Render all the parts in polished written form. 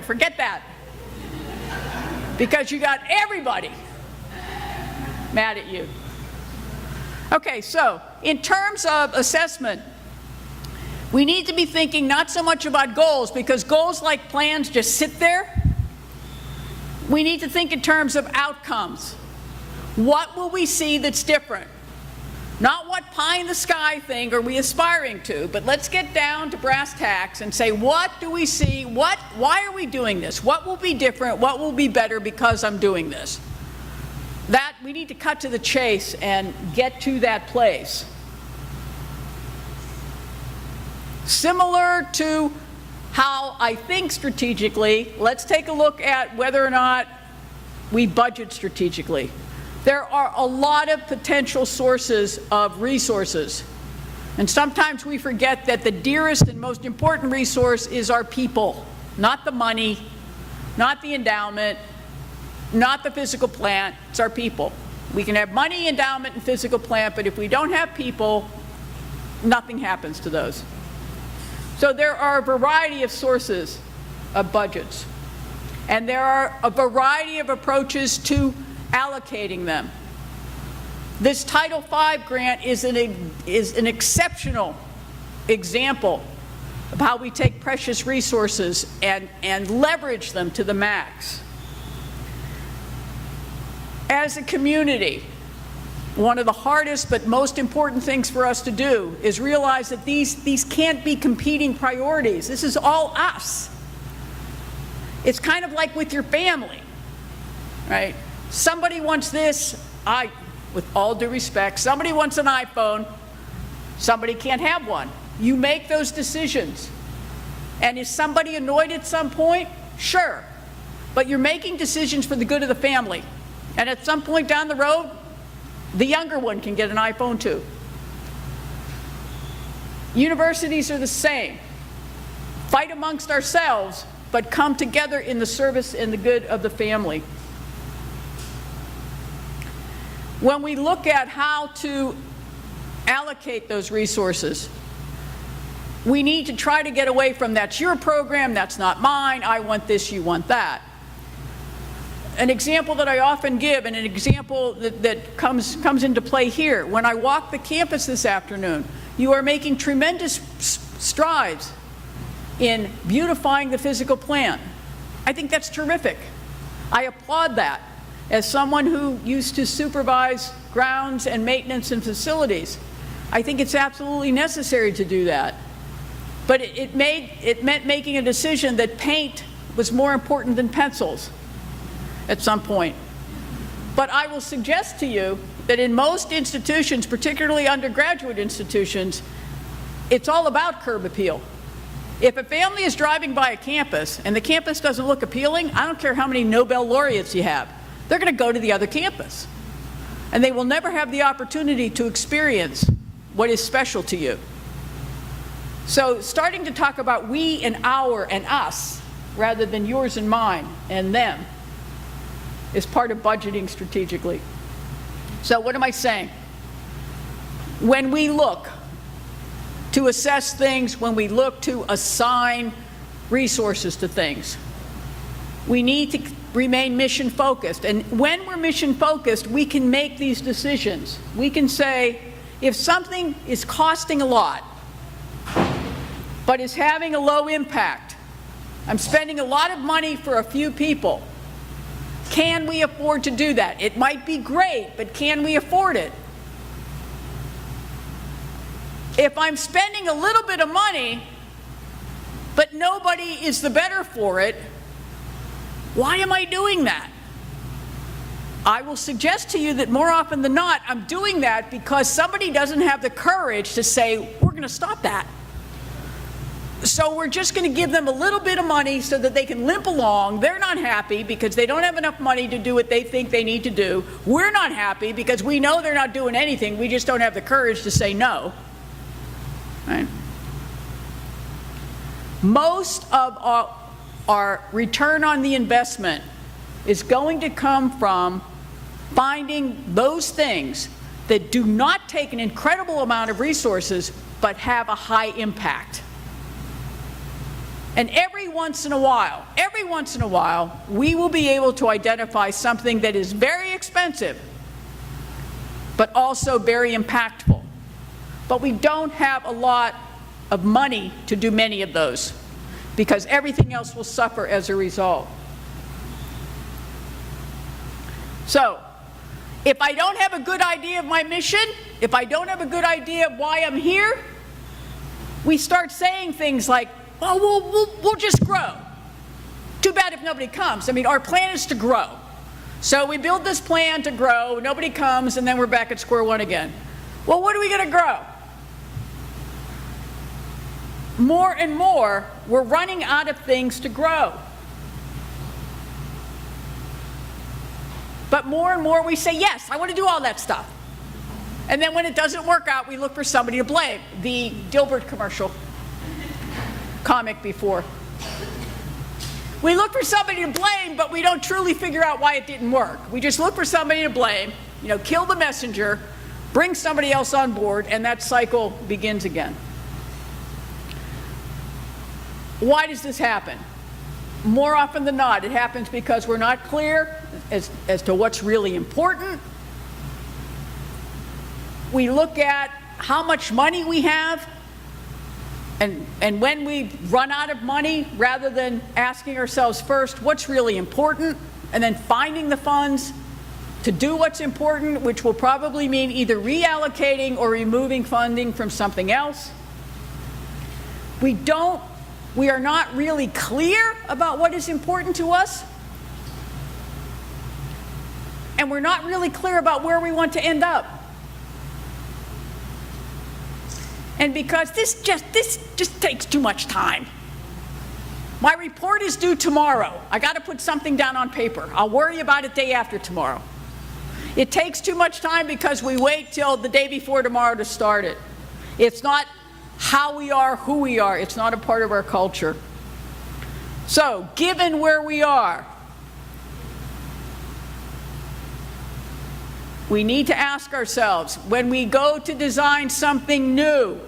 forget that. Because you got everybody mad at you. Okay, so in terms of assessment, we need to be thinking not so much about goals, because goals, like plans, just sit there. We need to think in terms of outcomes. What will we see that's different? Not what pie in the sky thing are we aspiring to, but let's get down to brass tacks and say, what do we see? Why are we doing this? What will be different? What will be better because I'm doing this? That we need to cut to the chase and get to that place. Similar to how I think strategically, let's take a look at whether or not we budget strategically. There are a lot of potential sources of resources, and sometimes we forget that the dearest and most important resource is our people, not the money, not the endowment, not the physical plant. It's our people. We can have money, endowment, and physical plant, but if we don't have people, nothing happens to those. So there are a variety of sources of budgets, and there are a variety of approaches to allocating them. This Title V grant is an exceptional example of how we take precious resources and leverage them to the max. As a community, one of the hardest but most important things for us to do is realize that these can't be competing priorities. This is all us. It's kind of like with your family, right? Somebody wants this, with all due respect, somebody wants an iPhone, somebody can't have one. You make those decisions. And is somebody annoyed at some point? Sure. But you're making decisions for the good of the family. And at some point down the road, the younger one can get an iPhone too. Universities are the same. Fight amongst ourselves, but come together in the service and the good of the family. When we look at how to allocate those resources, we need to try to get away from that's your program, that's not mine, I want this, you want that. An example that I often give, and an example that comes into play here, when I walk the campus this afternoon, you are making tremendous strides in beautifying the physical plant. I think that's terrific. I applaud that. As someone who used to supervise grounds and maintenance and facilities, I think it's absolutely necessary to do that. But it meant making a decision that paint was more important than pencils at some point. But I will suggest to you that in most institutions, particularly undergraduate institutions, it's all about curb appeal. If a family is driving by a campus and the campus doesn't look appealing, I don't care how many Nobel laureates you have, they're going to go to the other campus. And they will never have the opportunity to experience what is special to you. So starting to talk about we and our and us, rather than yours and mine and them, is part of budgeting strategically. So what am I saying? When we look to assess things, when we look to assign resources to things, we need to remain mission focused. And when we're mission focused, we can make these decisions. We can say, if something is costing a lot, but is having a low impact, I'm spending a lot of money for a few people, can we afford to do that? It might be great, but can we afford it? If I'm spending a little bit of money, but nobody is the better for it, why am I doing that? I will suggest to you that more often than not, I'm doing that because somebody doesn't have the courage to say, we're going to stop that. So we're just going to give them a little bit of money so that they can limp along. They're not happy because they don't have enough money to do what they think they need to do. We're not happy because we know they're not doing anything. We just don't have the courage to say no. Right? Most of our return on the investment is going to come from finding those things that do not take an incredible amount of resources but have a high impact. And every once in a while, we will be able to identify something that is very expensive, but also very impactful. But we don't have a lot of money to do many of those, because everything else will suffer as a result. So, if I don't have a good idea of my mission, if I don't have a good idea of why I'm here, we start saying things like, well, we'll just grow. Too bad if nobody comes. I mean, our plan is to grow. So we build this plan to grow, nobody comes, and then we're back at square one again. Well, what are we going to grow? More and more, we're running out of things to grow. But more and more we say, yes, I want to do all that stuff. And then when it doesn't work out, we look for somebody to blame. The Dilbert commercial comic before. We look for somebody to blame, but we don't truly figure out why it didn't work. We just look for somebody to blame, kill the messenger, bring somebody else on board, and that cycle begins again. Why does this happen? More often than not, it happens because we're not clear as to what's really important. We look at how much money we have, and when we run out of money, rather than asking ourselves first what's really important, and then finding the funds to do what's important, which will probably mean either reallocating or removing funding from something else. We are not really clear about what is important to us, and we're not really clear about where we want to end up. And because this just takes too much time. My report is due tomorrow. I got to put something down on paper. I'll worry about it day after tomorrow. It takes too much time because we wait till the day before tomorrow to start it. It's not how we are, who we are. It's not a part of our culture. So, given where we are, we need to ask ourselves, when we go to design something new,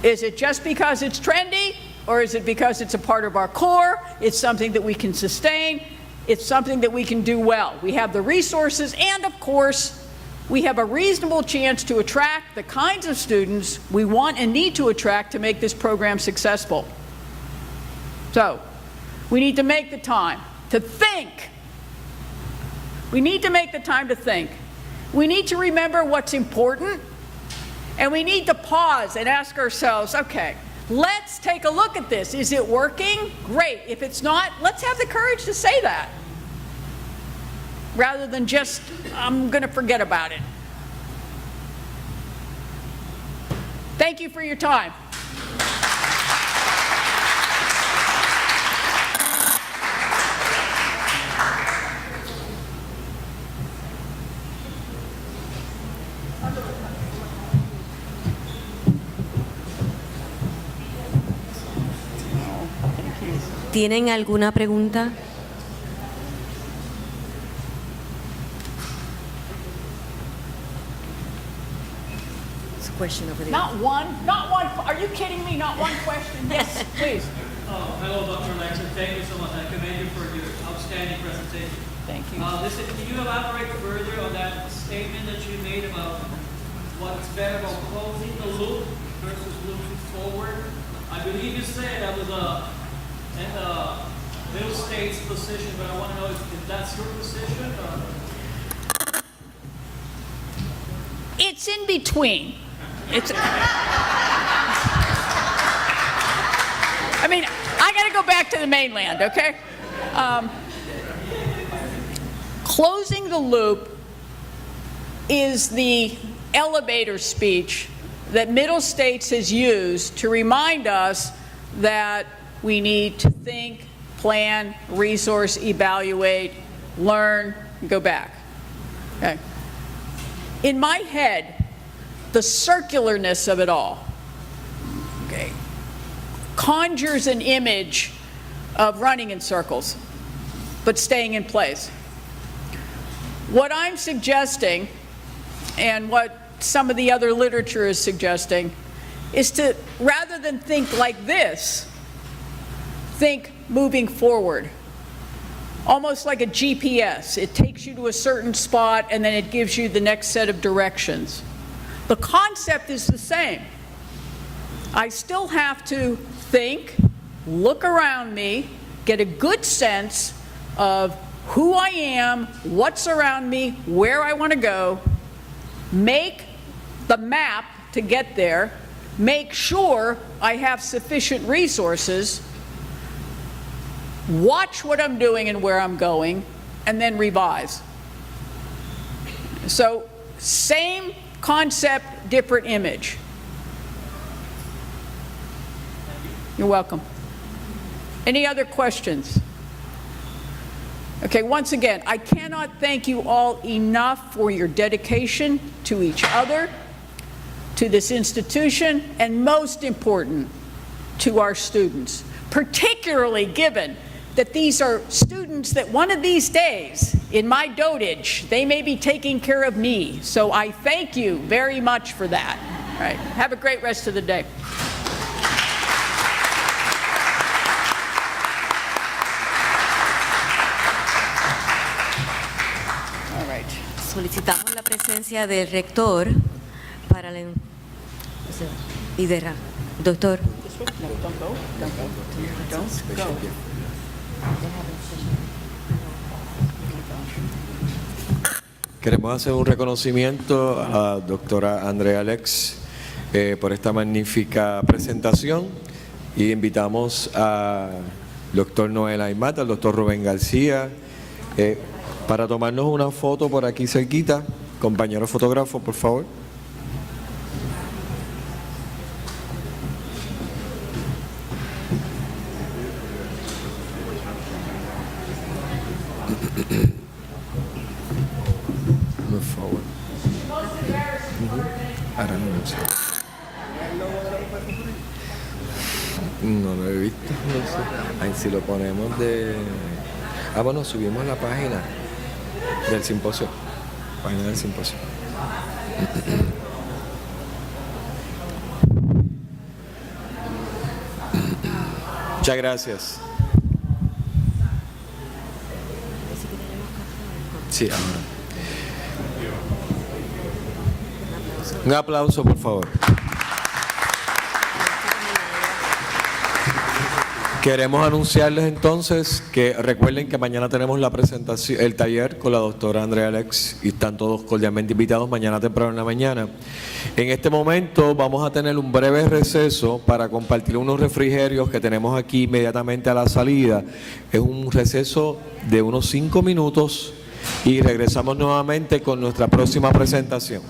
is it just because it's trendy, or is it because it's a part of our core, it's something that we can sustain, it's something that we can do well? We have the resources, and of course, we have a reasonable chance to attract the kinds of students we want and need to attract to make this program successful. So, we need to make the time to think. We need to make the time to think. We need to remember what's important, and we need to pause and ask ourselves, okay, let's take a look at this. Is it working? Great. If it's not, let's have the courage to say that, rather than just, I'm going to forget about it. Thank you for your time. ¿Tienen alguna pregunta? It's a question over there. Not one. Are you kidding me? Not one question? Yes, please. Hello, Dr. Lexer. Thank you so much. I commend you for your outstanding presentation. Thank you. Listen, can you elaborate further on that statement that you made about what's better about closing the loop versus looking forward? I believe you said that was a middle state's position, but I want to know if that's your position or? It's in between. I mean, I got to go back to the mainland, okay? Closing the loop is the elevator speech that Middle States has used to remind us that we need to think, plan, resource, evaluate, learn, and go back. Okay. In my head, the circularness of it all, okay, conjures an image of running in circles, but staying in place. What I'm suggesting, and what some of the other literature is suggesting, is to, rather than think like this, think moving forward. Almost like a GPS. It takes you to a certain spot and then it gives you the next set of directions. The concept is the same. I still have to think, look around me, get a good sense of who I am, what's around me, where I want to go, make the map to get there, make sure I have sufficient resources, watch what I'm doing and where I'm going, and then revise. So, same concept, different image. You're welcome. Any other questions? Okay, once again, I cannot thank you all enough for your dedication to each other, to this institution, and most important, to our students, particularly given that these are students that one of these days, in my dotage, they may be taking care of me. So I thank you very much for that. All right, have a great rest of the day. All right. Solicitamos la presencia del rector para la y de doctor. No, don't go. Don't go. Don't go. Queremos hacer un reconocimiento a la doctora Andrea A por esta magnífica presentación y invitamos al doctor Noel Aymat, al doctor Rubén García, para tomarnos una foto por aquí cerquita. Compañero fotógrafo, por favor. Move forward. I don't know. No lo he visto, no sé. Ahí si lo ponemos de... bueno, subimos la página del simposio. Página del simposio. Muchas gracias. Sí, ahora. Un aplauso, por favor. Queremos anunciarles entonces que recuerden que mañana tenemos la presentación, el taller con la doctora Andrea A y están todos cordialmente invitados mañana temprano en la mañana. En este momento vamos a tener un breve receso para compartir unos refrigerios que tenemos aquí inmediatamente a la salida. Es un receso de unos 5 minutos y regresamos nuevamente con nuestra próxima presentación.